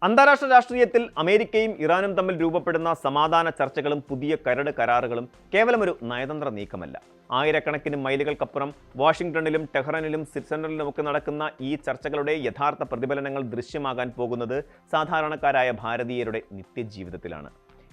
അന്താരാഷ്ട്ര രാഷ്ട്രീയത്തിൽ അമേരിക്കയും ഇറാനും തമ്മിൽ രൂപപ്പെടുന്ന സമാധാന ചർച്ചകളും പുതിയ കരട് കരാറുകളും കേവലം ഒരു നയതന്ത്ര നീക്കമല്ല. ആയിരക്കണക്കിന് മൈലുകൾക്കപ്പുറം വാഷിംഗ്ടണിലും ടെഹ്റാനിലും സ്വിറ്റ്സർലൻഡിലുമൊക്കെ നടക്കുന്ന ഈ ചർച്ചകളുടെ യഥാർത്ഥ പ്രതിഫലനങ്ങൾ ദൃശ്യമാകാൻ പോകുന്നത് സാധാരണക്കാരായ ഭാരതീയരുടെ നിത്യജീവിതത്തിലാണ്.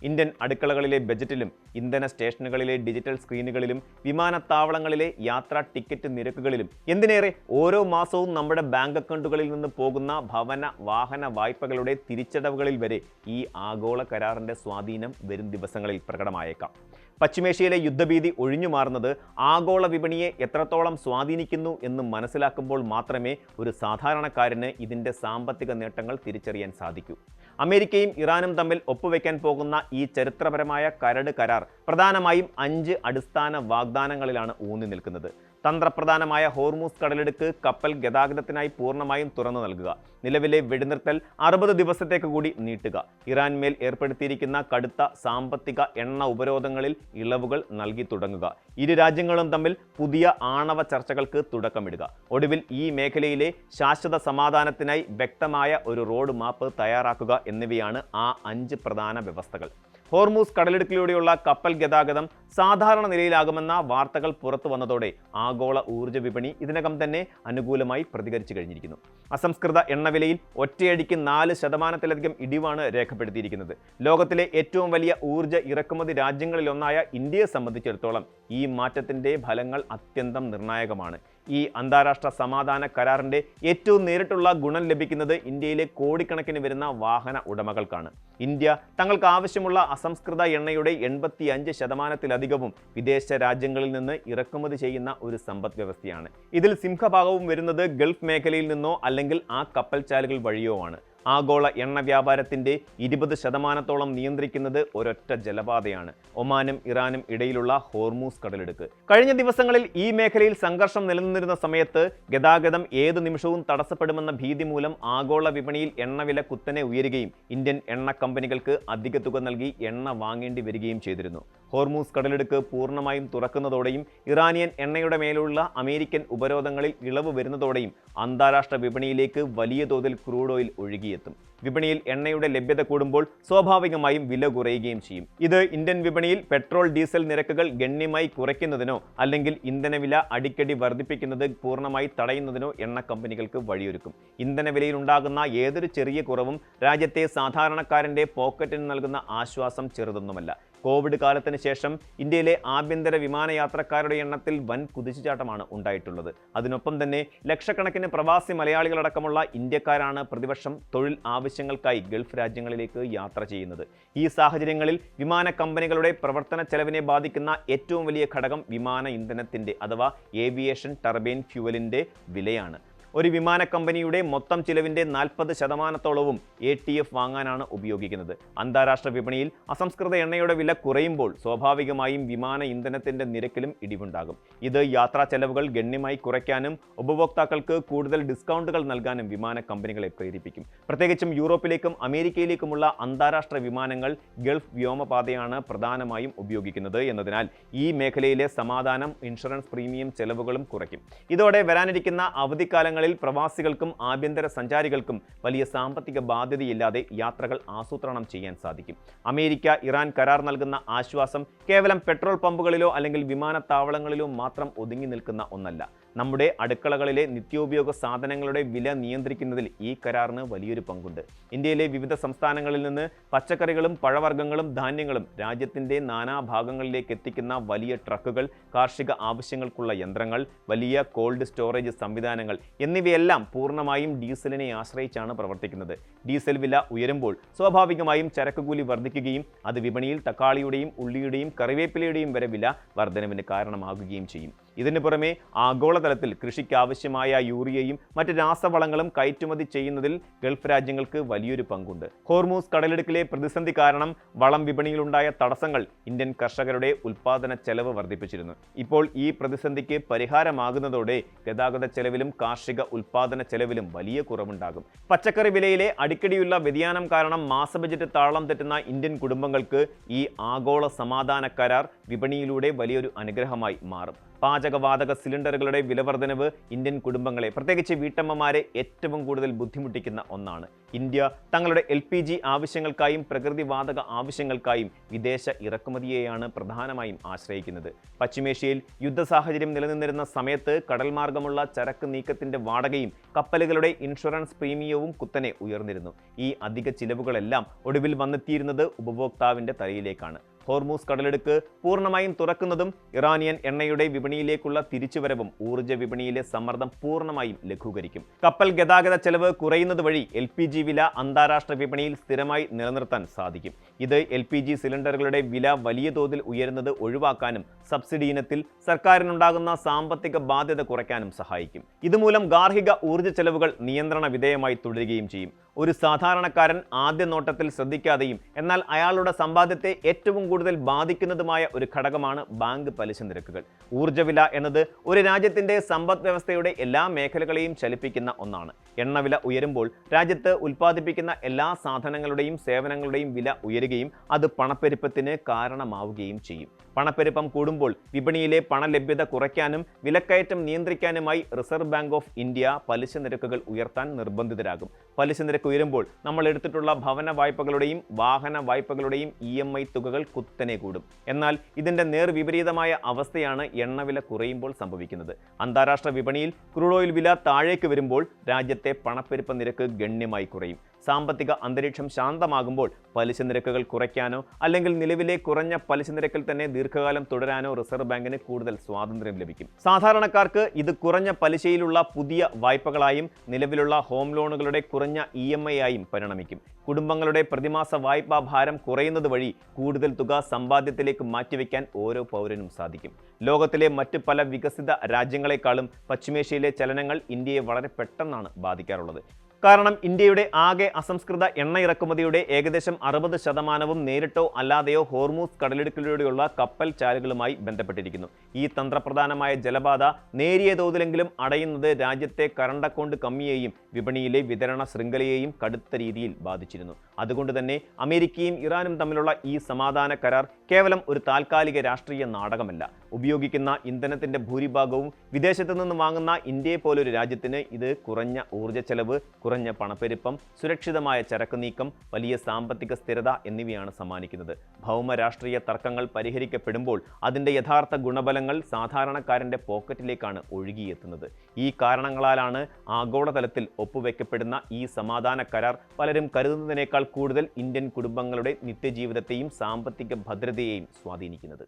ഇന്ത്യൻ അടുക്കളകളിലെ ബജറ്റിലും ഇന്ധന സ്റ്റേഷനുകളിലെ ഡിജിറ്റൽ സ്ക്രീനുകളിലും വിമാനത്താവളങ്ങളിലെ യാത്രാ ടിക്കറ്റ് നിരക്കുകളിലും എന്തിനേറെ ഓരോ മാസവും നമ്മുടെ ബാങ്ക് അക്കൗണ്ടുകളിൽ നിന്ന് പോകുന്ന ഭവന വാഹന വായ്പകളുടെ തിരിച്ചടവുകളിൽ വരെ ഈ ആഗോള കരാറിൻ്റെ സ്വാധീനം വരും ദിവസങ്ങളിൽ പ്രകടമായേക്കാം. പശ്ചിമേഷ്യയിലെ യുദ്ധഭീതി ഒഴിഞ്ഞുമാറുന്നത് ആഗോള വിപണിയെ എത്രത്തോളം സ്വാധീനിക്കുന്നു എന്ന് മനസ്സിലാക്കുമ്പോൾ മാത്രമേ ഒരു സാധാരണക്കാരന് ഇതിൻ്റെ സാമ്പത്തിക നേട്ടങ്ങൾ തിരിച്ചറിയാൻ സാധിക്കൂ. അമേരിക്കയും ഇറാനും തമ്മിൽ ഒപ്പുവെക്കാൻ പോകുന്ന ഈ ചരിത്രപരമായ കരട് കരാർ പ്രധാനമായും 5 അടിസ്ഥാന വാഗ്ദാനങ്ങളിലാണ് ഊന്നി നിൽക്കുന്നത്. തന്ത്രപ്രധാനമായ ഹോർമൂസ് കടലിടുക്ക് കപ്പൽ ഗതാഗതത്തിനായി പൂർണ്ണമായും തുറന്നു നൽകുക, നിലവിലെ വെടിനിർത്തൽ 60 ദിവസത്തേക്ക് കൂടി നീട്ടുക, ഇറാൻ മേൽ ഏർപ്പെടുത്തിയിരിക്കുന്ന കടുത്ത സാമ്പത്തിക എണ്ണ ഉപരോധങ്ങളിൽ ഇളവുകൾ നൽകി തുടങ്ങുക, ഇരു രാജ്യങ്ങളും തമ്മിൽ പുതിയ ആണവ ചർച്ചകൾക്ക് തുടക്കമിടുക, ഒടുവിൽ ഈ മേഖലയിലെ ശാശ്വത സമാധാനത്തിനായി വ്യക്തമായ ഒരു റോഡ് മാപ്പ് തയ്യാറാക്കുക എന്നിവയാണ് ആ 5 പ്രധാന വ്യവസ്ഥകൾ. ഹോർമൂസ് കടലിടുക്കിലൂടെയുള്ള കപ്പൽ ഗതാഗതം സാധാരണ നിലയിലാകുമെന്ന വാർത്തകൾ പുറത്തു വന്നതോടെ ആഗോള ഊർജ്ജ വിപണി ഇതിനകം തന്നെ അനുകൂലമായി പ്രതികരിച്ചു കഴിഞ്ഞിരിക്കുന്നു. അസംസ്കൃത എണ്ണവിലയിൽ ഒറ്റയടിക്ക് 4% ഇടിവാണ് രേഖപ്പെടുത്തിയിരിക്കുന്നത്. ലോകത്തിലെ ഏറ്റവും വലിയ ഊർജ്ജ ഇറക്കുമതി രാജ്യങ്ങളിലൊന്നായ ഇന്ത്യയെ സംബന്ധിച്ചിടത്തോളം ഈ മാറ്റത്തിൻ്റെ ഫലങ്ങൾ അത്യന്തം നിർണായകമാണ്. ഈ അന്താരാഷ്ട്ര സമാധാന കരാറിൻ്റെ ഏറ്റവും നേരിട്ടുള്ള ഗുണം ലഭിക്കുന്നത് ഇന്ത്യയിലെ കോടിക്കണക്കിന് വരുന്ന വാഹന ഉടമകൾക്കാണ്. ഇന്ത്യ തങ്ങൾക്ക് ആവശ്യമുള്ള അസംസ്കൃത എണ്ണയുടെ 85%-ലധികവും വിദേശ രാജ്യങ്ങളിൽ നിന്ന് ഇറക്കുമതി ചെയ്യുന്ന ഒരു സമ്പദ് വ്യവസ്ഥയാണ്. ഇതിൽ സിംഹഭാഗവും വരുന്നത് ഗൾഫ് മേഖലയിൽ നിന്നോ അല്ലെങ്കിൽ ആ കപ്പൽച്ചാലുകൾ വഴിയോ ആണ്. ആഗോള എണ്ണ വ്യാപാരത്തിൻ്റെ 20%-ഓളം നിയന്ത്രിക്കുന്നത് ഒരൊറ്റ ജലപാതയാണ്, ഒമാനും ഇറാനും ഇടയിലുള്ള ഹോർമൂസ് കടലിടുക്ക്. കഴിഞ്ഞ ദിവസങ്ങളിൽ ഈ മേഖലയിൽ സംഘർഷം നിലനിന്നിരുന്ന സമയത്ത് ഗതാഗതം ഏതു നിമിഷവും തടസ്സപ്പെടുമെന്ന ഭീതി മൂലം ആഗോള വിപണിയിൽ എണ്ണവില കുത്തനെ ഉയരുകയും ഇന്ത്യൻ എണ്ണ കമ്പനികൾക്ക് അധിക തുക നൽകി എണ്ണ വാങ്ങേണ്ടി വരികയും ചെയ്തിരുന്നു. ഹോർമൂസ് കടലിടുക്ക് പൂർണ്ണമായും തുറക്കുന്നതോടെയും ഇറാനിയൻ എണ്ണയുടെ മേലുള്ള അമേരിക്കൻ ഉപരോധങ്ങളിൽ ഇളവ് വരുന്നതോടെയും അന്താരാഷ്ട്ര വിപണിയിലേക്ക് വലിയ തോതിൽ ക്രൂഡ് ഓയിൽ ഒഴുകിയെത്തും. വിപണിയിൽ എണ്ണയുടെ ലഭ്യത കൂടുമ്പോൾ സ്വാഭാവികമായും വില കുറയുകയും ചെയ്യും. ഇത് ഇന്ത്യൻ വിപണിയിൽ പെട്രോൾ ഡീസൽ നിരക്കുകൾ ഗണ്യമായി കുറയ്ക്കുന്നതിനോ അല്ലെങ്കിൽ ഇന്ധനവില അടിക്കടി വർദ്ധിപ്പിക്കുന്നത് പൂർണ്ണമായി തടയുന്നതിനോ എണ്ണ കമ്പനികൾക്ക് വഴിയൊരുക്കും. ഇന്ധനവിലയിൽ ഉണ്ടാകുന്ന ഏതൊരു ചെറിയ കുറവും രാജ്യത്തെ സാധാരണക്കാരൻ്റെ പോക്കറ്റിന് നൽകുന്ന ആശ്വാസം ചെറുതൊന്നുമല്ല. കോവിഡ് കാലത്തിന് ശേഷം ഇന്ത്യയിലെ ആഭ്യന്തര വിമാനയാത്രക്കാരുടെ എണ്ണത്തിൽ വൻ കുതിച്ചുചാട്ടമാണ് ഉണ്ടായിട്ടുള്ളത്. അതിനൊപ്പം തന്നെ ലക്ഷക്കണക്കിന് പ്രവാസി മലയാളികളടക്കമുള്ള ഇന്ത്യക്കാരാണ് പ്രതിവർഷം തൊഴിൽ ആവശ്യങ്ങൾക്കായി ഗൾഫ് രാജ്യങ്ങളിലേക്ക് യാത്ര ചെയ്യുന്നത്. ഈ സാഹചര്യങ്ങളിൽ വിമാന കമ്പനികളുടെ പ്രവർത്തന ചെലവിനെ ബാധിക്കുന്ന ഏറ്റവും വലിയ ഘടകം വിമാന ഇന്ധനത്തിൻ്റെ അഥവാ ഏവിയേഷൻ ടർബൈൻ ഫ്യൂവലിൻ്റെ വിലയാണ്. ഒരു വിമാന കമ്പനിയുടെ മൊത്തം ചിലവിൻ്റെ 40%-ഓളവും ATF വാങ്ങാനാണ് ഉപയോഗിക്കുന്നത്. അന്താരാഷ്ട്ര വിപണിയിൽ അസംസ്കൃത എണ്ണയുടെ വില കുറയുമ്പോൾ സ്വാഭാവികമായും വിമാന ഇന്ധനത്തിൻ്റെ നിരക്കിലും ഇടിവുണ്ടാകും. ഇത് യാത്രാ ചെലവുകൾ ഗണ്യമായി കുറയ്ക്കാനും ഉപഭോക്താക്കൾക്ക് കൂടുതൽ ഡിസ്കൗണ്ടുകൾ നൽകാനും വിമാന കമ്പനികളെ പ്രേരിപ്പിക്കും. പ്രത്യേകിച്ചും യൂറോപ്പിലേക്കും അമേരിക്കയിലേക്കുമുള്ള അന്താരാഷ്ട്ര വിമാനങ്ങൾ ഗൾഫ് വ്യോമപാതയാണ് പ്രധാനമായും ഉപയോഗിക്കുന്നത് എന്നതിനാൽ ഈ മേഖലയിലെ സമാധാനം ഇൻഷുറൻസ് പ്രീമിയം ചെലവുകളും കുറയ്ക്കും. ഇതോടെ വരാനിരിക്കുന്ന അവധിക്കാലങ്ങളിൽ പ്രവാസികൾക്കും ആഭ്യന്തര സഞ്ചാരികൾക്കും വലിയ സാമ്പത്തിക ബാധ്യതയില്ലാതെ യാത്രകൾ ആസൂത്രണം ചെയ്യാൻ സാധിക്കും. അമേരിക്ക ഇറാൻ കരാർ നൽകുന്ന ആശ്വാസം കേവലം പെട്രോൾ പമ്പുകളിലോ അല്ലെങ്കിൽ വിമാനത്താവളങ്ങളിലോ മാത്രം ഒതുങ്ങി നിൽക്കുന്ന ഒന്നല്ല. നമ്മുടെ അടുക്കളകളിലെ നിത്യോപയോഗ സാധനങ്ങളുടെ വില നിയന്ത്രിക്കുന്നതിൽ ഈ കരാറിന് വലിയൊരു പങ്കുണ്ട്. ഇന്ത്യയിലെ വിവിധ സംസ്ഥാനങ്ങളിൽ നിന്ന് പച്ചക്കറികളും പഴവർഗ്ഗങ്ങളും ധാന്യങ്ങളും രാജ്യത്തിൻ്റെ നാനാഭാഗങ്ങളിലേക്ക് എത്തിക്കുന്ന വലിയ ട്രക്കുകൾ, കാർഷിക ആവശ്യങ്ങൾക്കുള്ള യന്ത്രങ്ങൾ, വലിയ കോൾഡ് സ്റ്റോറേജ് സംവിധാനങ്ങൾ എന്നിവയെല്ലാം പൂർണ്ണമായും ഡീസലിനെ ആശ്രയിച്ചാണ് പ്രവർത്തിക്കുന്നത്. ഡീസൽ വില ഉയരുമ്പോൾ സ്വാഭാവികമായും ചരക്കുകൂലി വർദ്ധിക്കുകയും അത് വിപണിയിൽ തക്കാളിയുടെയും ഉള്ളിയുടെയും കറിവേപ്പിലയുടെയും വരെ വില വർധനവിന് കാരണമാകുകയും ചെയ്യും. ഇതിനു പുറമെ ആഗോളതലത്തിൽ കൃഷിക്ക് ആവശ്യമായ യൂറിയയും മറ്റ് രാസവളങ്ങളും കയറ്റുമതി ചെയ്യുന്നതിൽ ഗൾഫ് രാജ്യങ്ങൾക്ക് വലിയൊരു പങ്കുണ്ട്. ഹോർമൂസ് കടലിടുക്കിലെ പ്രതിസന്ധി കാരണം വളം വിപണിയിലുണ്ടായ തടസ്സങ്ങൾ ഇന്ത്യൻ കർഷകരുടെ ഉൽപ്പാദന ചെലവ് വർദ്ധിപ്പിച്ചിരുന്നു. ഇപ്പോൾ ഈ പ്രതിസന്ധിക്ക് പരിഹാരമാകുന്നതോടെ ഗതാഗത ചെലവിലും കാർഷിക ഉൽപ്പാദന ചെലവിലും വലിയ കുറവുണ്ടാകും. പച്ചക്കറി വിലയിലെ അടിക്കടിയുള്ള വ്യതിയാനം കാരണം മാസ ബജറ്റ് താളം തെറ്റുന്ന ഇന്ത്യൻ കുടുംബങ്ങൾക്ക് ഈ ആഗോള സമാധാന കരാർ വിപണിയിലൂടെ വലിയൊരു അനുഗ്രഹമായി മാറും. പാചകവാതക സിലിണ്ടറുകളുടെ വിലവർധനവ് ഇന്ത്യൻ കുടുംബങ്ങളെ, പ്രത്യേകിച്ച് വീട്ടമ്മമാരെ ഏറ്റവും കൂടുതൽ ബുദ്ധിമുട്ടിക്കുന്ന ഒന്നാണ്. ഇന്ത്യ തങ്ങളുടെ LPG ആവശ്യങ്ങൾക്കായും പ്രകൃതിവാതക ആവശ്യങ്ങൾക്കായും വിദേശ ഇറക്കുമതിയെയാണ് പ്രധാനമായും ആശ്രയിക്കുന്നത്. പശ്ചിമേഷ്യയിൽ യുദ്ധസാഹചര്യം നിലനിന്നിരുന്ന സമയത്ത് കടൽമാർഗമുള്ള ചരക്ക് നീക്കത്തിന്റെ വാടകയും കപ്പലുകളുടെ ഇൻഷുറൻസ് പ്രീമിയവും കുത്തനെ ഉയർന്നിരുന്നു. ഈ അധിക ചിലവുകളെല്ലാം ഒടുവിൽ വന്നെത്തിയിരുന്നത് ഉപഭോക്താവിന്റെ തലയിലേക്കാണ്. ഹോർമൂസ് കടലിടുക്ക് പൂർണ്ണമായും തുറക്കുന്നതും ഇറാനിയൻ എണ്ണയുടെ വിപണിയിലേക്കുള്ള തിരിച്ചുവരവും ഊർജ്ജ വിപണിയിലെ സമ്മർദ്ദം പൂർണ്ണമായും ലഘൂകരിക്കും. കപ്പൽ ഗതാഗത ചെലവ് കുറയുന്നത് വഴി LPG വില അന്താരാഷ്ട്ര വിപണിയിൽ സ്ഥിരമായി നിലനിർത്താൻ സാധിക്കും. ഇത് LPG സിലിണ്ടറുകളുടെ വില വലിയ തോതിൽ ഉയരുന്നത് ഒഴിവാക്കാനും സബ്സിഡി ഇനത്തിൽ സർക്കാരിനുണ്ടാകുന്ന സാമ്പത്തിക ബാധ്യത കുറയ്ക്കാനും സഹായിക്കും. ഇതുമൂലം ഗാർഹിക ഊർജ്ജ ചെലവുകൾ നിയന്ത്രണ വിധേയമായി തുടരുകയും ചെയ്യും. ഒരു സാധാരണക്കാരൻ ആദ്യ നോട്ടത്തിൽ ശ്രദ്ധിക്കാതെയും എന്നാൽ അയാളുടെ സമ്പാദ്യത്തെ ഏറ്റവും കൂടുതൽ ബാധിക്കുന്നതുമായ ഒരു ഘടകമാണ് ബാങ്ക് പലിശ നിരക്കുകൾ. ഊർജ്ജവില എന്നത് ഒരു രാജ്യത്തിന്റെ സമ്പദ് വ്യവസ്ഥയുടെ എല്ലാ മേഖലകളെയും ചലിപ്പിക്കുന്ന ഒന്നാണ്. എണ്ണവില ഉയരുമ്പോൾ രാജ്യത്ത് ഉൽപ്പാദിപ്പിക്കുന്ന എല്ലാ സാധനങ്ങളുടെയും സേവനങ്ങളുടെയും വില ഉയരുകയും അത് പണപ്പെരുപ്പത്തിന് കാരണമാവുകയും ചെയ്യും. പണപ്പെരുപ്പം കൂടുമ്പോൾ വിപണിയിലെ പണലഭ്യത കുറയ്ക്കാനും വിലക്കയറ്റം നിയന്ത്രിക്കാനുമായി റിസർവ് ബാങ്ക് ഓഫ് ഇന്ത്യ പലിശ നിരക്കുകൾ ഉയർത്താൻ നിർബന്ധിതരാകും. പലിശ നിരക്ക് ഉയരുമ്പോൾ നമ്മൾ എടുത്തിട്ടുള്ള ഭവന വായ്പകളുടെയും വാഹന വായ്പകളുടെയും EMI തുകകൾ കുത്തനെ കൂടും. എന്നാൽ ഇതിന്റെ നേർവിപരീതമായ അവസ്ഥയാണ് എണ്ണവില കുറയുമ്പോൾ സംഭവിക്കുന്നത്. അന്താരാഷ്ട്ര വിപണിയിൽ ക്രൂഡ് ഓയിൽ വില താഴേക്ക് വരുമ്പോൾ രാജ്യത്തെ പണപ്പെരുപ്പ നിരക്ക് ഗണ്യമായി കുറയും. സാമ്പത്തിക അന്തരീക്ഷം ശാന്തമാകുമ്പോൾ പലിശ നിരക്കുകൾ കുറയ്ക്കാനോ അല്ലെങ്കിൽ നിലവിലെ കുറഞ്ഞ പലിശ നിരക്കിൽ തന്നെ ദീർഘകാലം തുടരാനോ റിസർവ് ബാങ്കിന് കൂടുതൽ സ്വാതന്ത്ര്യം ലഭിക്കും. സാധാരണക്കാർക്ക് ഇത് കുറഞ്ഞ പലിശയിലുള്ള പുതിയ വായ്പകളായും നിലവിലുള്ള ഹോം ലോണുകളുടെ കുറഞ്ഞ EMI ആയും പരിണമിക്കും. കുടുംബങ്ങളുടെ പ്രതിമാസ വായ്പാ ഭാരം കുറയുന്നത് വഴി കൂടുതൽ തുക സമ്പാദ്യത്തിലേക്ക് മാറ്റിവെക്കാൻ ഓരോ പൗരനും സാധിക്കും. ലോകത്തിലെ മറ്റ് പല വികസിത രാജ്യങ്ങളെക്കാളും പശ്ചിമേഷ്യയിലെ ചലനങ്ങൾ ഇന്ത്യയെ വളരെ പെട്ടെന്നാണ് ബാധിക്കാറുള്ളത്. കാരണം ഇന്ത്യയുടെ ആകെ അസംസ്കൃത എണ്ണ ഇറക്കുമതിയുടെ ഏകദേശം 60% നേരിട്ടോ അല്ലാതെയോ ഹോർമൂസ് കടലിടുക്കിലൂടെയുള്ള കപ്പൽ ചാലുകളുമായി ബന്ധപ്പെട്ടിരിക്കുന്നു. ഈ തന്ത്രപ്രധാനമായ ജലപാത നേരിയ തോതിലെങ്കിലും അടയുന്നത് രാജ്യത്തെ കറണ്ട് അക്കൗണ്ട് കമ്മിയെയും വിപണിയിലെ വിതരണ ശൃംഖലയെയും കടുത്ത രീതിയിൽ ബാധിച്ചിരുന്നു. അതുകൊണ്ട് തന്നെ അമേരിക്കയും ഇറാനും തമ്മിലുള്ള ഈ സമാധാന കരാർ കേവലം ഒരു താൽക്കാലിക രാഷ്ട്രീയ നാടകമല്ല. ഉപയോഗിക്കുന്ന ഇന്ധനത്തിന്റെ ഭൂരിഭാഗവും വിദേശത്തു നിന്ന് വാങ്ങുന്ന ഇന്ത്യയെ പോലൊരു രാജ്യത്തിന് ഇത് കുറഞ്ഞ ഊർജ്ജ ചെലവ്, കുറഞ്ഞ പണപ്പെരുപ്പം, സുരക്ഷിതമായ ചരക്ക് നീക്കം, വലിയ സാമ്പത്തിക സ്ഥിരത എന്നിവയാണ് സമ്മാനിക്കുന്നത്. ഭൗമ രാഷ്ട്രീയ തർക്കങ്ങൾ പരിഹരിക്കപ്പെടുമ്പോൾ അതിൻ്റെ യഥാർത്ഥ ഗുണഫലങ്ങൾ സാധാരണക്കാരൻ്റെ പോക്കറ്റിലേക്കാണ് ഒഴുകിയെത്തുന്നത്. ഈ കാരണങ്ങളാലാണ് ആഗോളതലത്തിൽ ഒപ്പുവെക്കപ്പെടുന്ന ഈ സമാധാന കരാർ പലരും കരുതുന്നതിനേക്കാൾ കൂടുതൽ ഇന്ത്യൻ കുടുംബങ്ങളുടെ നിത്യജീവിതത്തെയും സാമ്പത്തിക ഭദ്രതയെയും സ്വാധീനിക്കുന്നത്.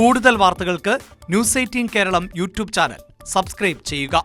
കൂടുതൽ വാർത്തകൾക്ക് News 18 Keralam YouTube channel subscribe ചെയ്യുക.